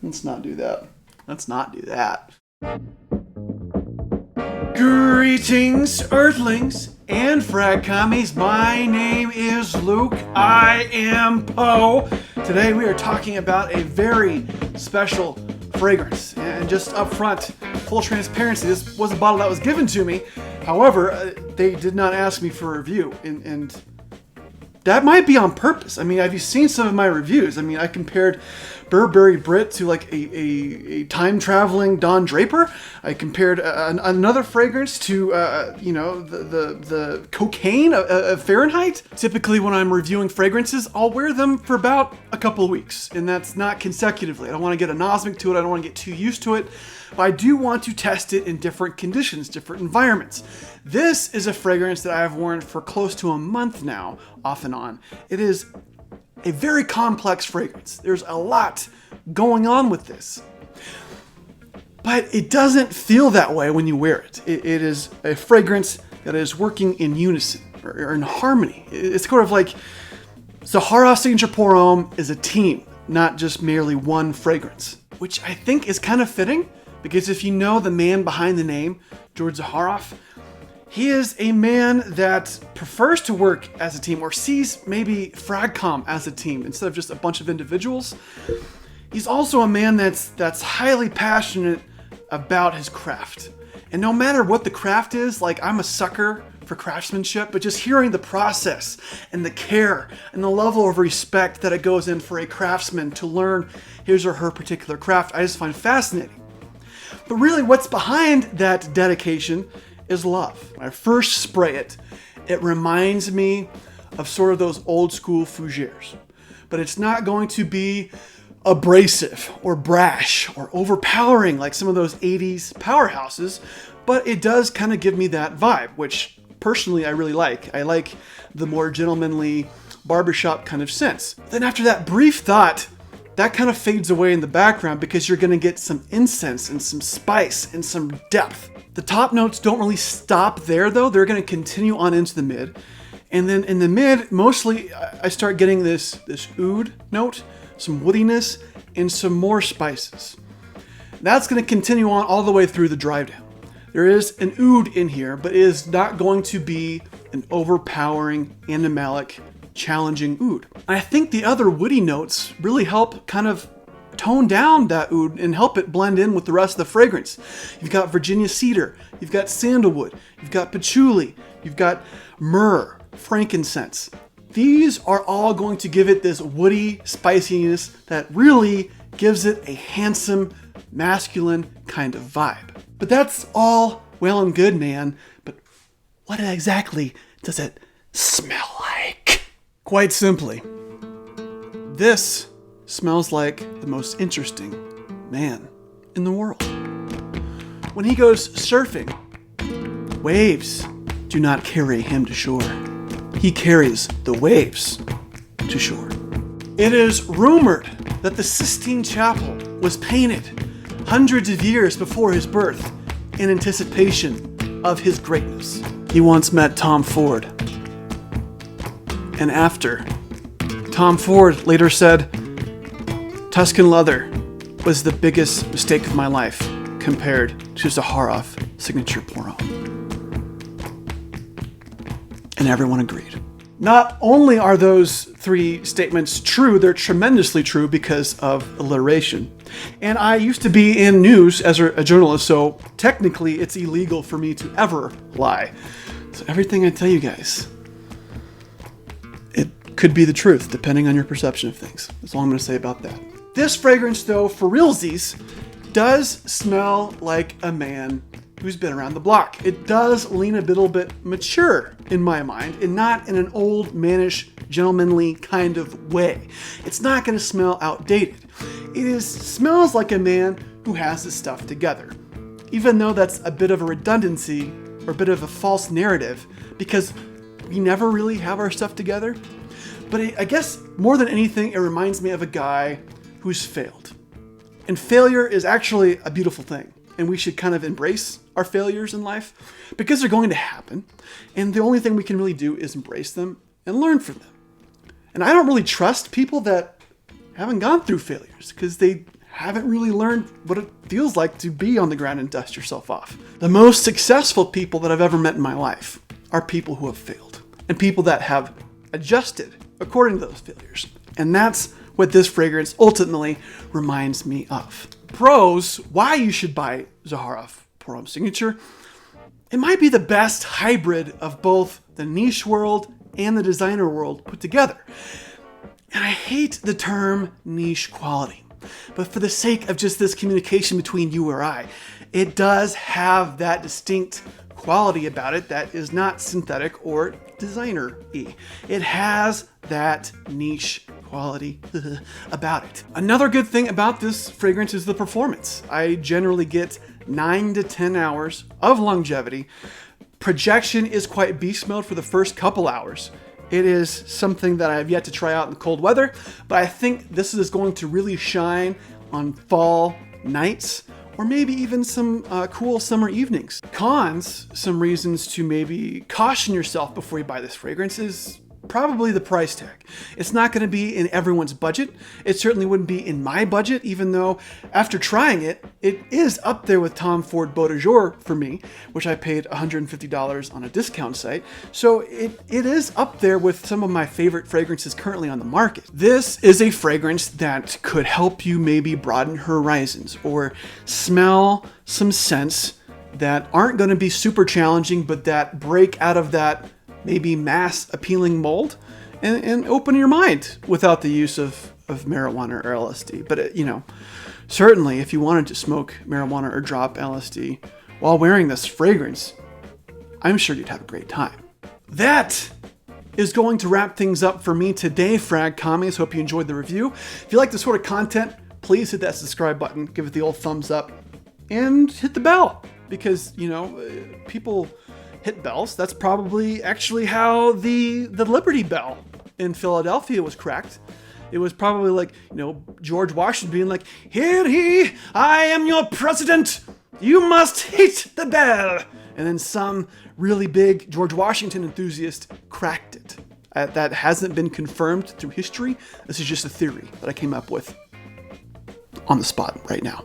Let's not do that. Let's not do that. Greetings, Earthlings and Fragcommies. My name is Luke. I am Poe. Today we are talking about a very special fragrance. And just up front, full transparency, this was a bottle that was given to me. However, they did not ask me for a review. And that might be on purpose. I mean, have you seen some of my reviews? I mean, I compared Burberry Brit to like a time-traveling Don Draper. I compared another fragrance to, the cocaine of Fahrenheit. Typically, when I'm reviewing fragrances, I'll wear them for about a couple of weeks, and that's not consecutively. I don't want to get anosmic to it. I don't want to get too used to it. But I do want to test it in different conditions, different environments. This is a fragrance that I've worn for close to a month now, off and on. It is a very complex fragrance. There's a lot going on with this. But it doesn't feel that way when you wear it. It is a fragrance that is working in unison or in harmony. It's sort of like Zaharov Signature Pour Homme is a team, not just merely one fragrance, which I think is kind of fitting because if you know the man behind the name, George Zaharov, he is a man that prefers to work as a team or sees maybe Fragcomm as a team instead of just a bunch of individuals. He's also a man that's highly passionate about his craft. And no matter what the craft is, like I'm a sucker for craftsmanship, but just hearing the process and the care and the level of respect that it goes in for a craftsman to learn his or her particular craft, I just find fascinating. But really what's behind that dedication is love. When I first spray it, it reminds me of sort of those old school fougères. But it's not going to be abrasive or brash or overpowering like some of those 80s powerhouses, but it does kind of give me that vibe, which personally I really like. I like the more gentlemanly barbershop kind of sense. Then after that brief thought, that kind of fades away in the background because you're going to get some incense and some spice and some depth. The top notes don't really stop there though. They're going to continue on into the mid. And then in the mid, mostly I start getting this oud note, some woodiness, and some more spices. That's going to continue on all the way through the drive down. There is an oud in here, but it is not going to be an overpowering, animalic, challenging oud. I think the other woody notes really help kind of tone down that oud and help it blend in with the rest of the fragrance. You've got Virginia cedar, you've got sandalwood, you've got patchouli, you've got myrrh, frankincense. These are all going to give it this woody spiciness that really gives it a handsome, masculine kind of vibe. But that's all well and good, man. But what exactly does it smell like? Quite simply, this smells like the most interesting man in the world. When he goes surfing, waves do not carry him to shore. He carries the waves to shore. It is rumored that the Sistine Chapel was painted hundreds of years before his birth in anticipation of his greatness. He once met Tom Ford. And after, Tom Ford later said, Tuscan leather was the biggest mistake of my life compared to Zaharov Signature Pour Homme. And everyone agreed. Not only are those three statements true, they're tremendously true because of alliteration. And I used to be in news as a journalist, so technically it's illegal for me to ever lie. So everything I tell you guys, it could be the truth, depending on your perception of things. That's all I'm going to say about that. This fragrance, though, for realsies, does smell like a man who's been around the block. It does lean a little bit mature in my mind, and not in an old, mannish, gentlemanly kind of way. It's not going to smell outdated. It smells like a man who has his stuff together. Even though that's a bit of a redundancy or a bit of a false narrative, because we never really have our stuff together. But I guess more than anything, it reminds me of a guy who's failed. And failure is actually a beautiful thing. And we should kind of embrace our failures in life because they're going to happen. And the only thing we can really do is embrace them and learn from them. And I don't really trust people that haven't gone through failures because they haven't really learned what it feels like to be on the ground and dust yourself off. The most successful people that I've ever met in my life are people who have failed and people that have adjusted according to those failures. And that's what this fragrance ultimately reminds me of. Pros, why you should buy Zarharoff Pour Homme Signature. It might be the best hybrid of both the niche world and the designer world put together. And I hate the term niche quality, but for the sake of just this communication between you or I, it does have that distinct quality about it that is not synthetic or designer-y. It has that niche quality about it. Another good thing about this fragrance is the performance. I generally get 9 to 10 hours of longevity. Projection is quite beast mode for the first couple hours. It is something that I have yet to try out in cold weather, but I think this is going to really shine on fall nights or maybe even some cool summer evenings. Cons, some reasons to maybe caution yourself before you buy this fragrance is probably the price tag. It's not going to be in everyone's budget. It certainly wouldn't be in my budget, even though after trying it, it is up there with Tom Ford Beau de Jour for me, which I paid $150 on a discount site. So it is up there with some of my favorite fragrances currently on the market. This is a fragrance that could help you maybe broaden horizons or smell some scents that aren't going to be super challenging, but that break out of that maybe mass appealing mold and open your mind without the use of marijuana or LSD. But certainly if you wanted to smoke marijuana or drop LSD while wearing this fragrance, I'm sure you'd have a great time. That is going to wrap things up for me today, Fragcommies. Hope you enjoyed the review. If you like this sort of content, please hit that subscribe button, give it the old thumbs up, and hit the bell because, people hit bells. That's probably actually how the Liberty Bell in Philadelphia was cracked. It was probably like, George Washington being like, "Hear ye, I am your president. You must hit the bell." And then some really big George Washington enthusiast cracked it. That hasn't been confirmed through history. This is just a theory that I came up with on the spot right now.